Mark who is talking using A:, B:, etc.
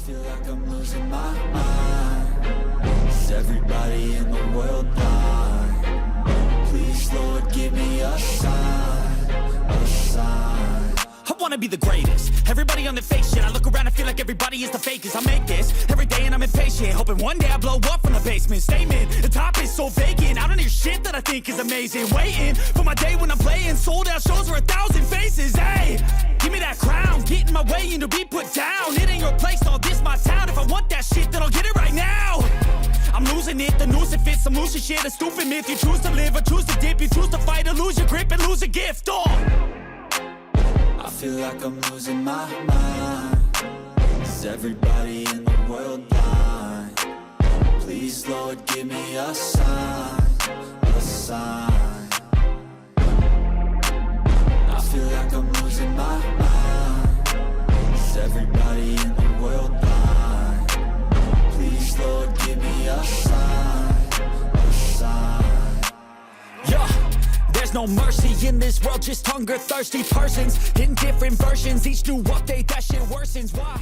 A: feel like I'm losing my mind. Is everybody in the world blind? Please, Lord, give me a sign, a sign.
B: I wanna be the greatest. Everybody on the fake shit. I look around and feel like everybody is the fakest. I make this every day and I'm impatient, hoping one day I blow up from the basement. Statement, the top is so vacant. I don't hear shit that I think is amazing. Waiting for my day when I'm playing sold out shows for 1,000 faces. Hey, give me that crown, get in my way and to be put down. It ain't your place, all this my town. If I want that shit, then I'll get it right now. I'm losing it, the noose it fits, I'm losing shit. A stupid myth, you choose to live or choose to dip. You choose to fight or lose your grip and lose a gift. Oh,
A: I feel like I'm losing my mind. Is everybody in the world blind? Please, Lord, give me a sign, a sign. I feel like I'm losing my mind. Is everybody in the world blind? Please, Lord, give me a sign, a sign.
B: yeah. There's no mercy in this world, just hunger-thirsty persons in different versions. Each new update, that shit worsens. Why?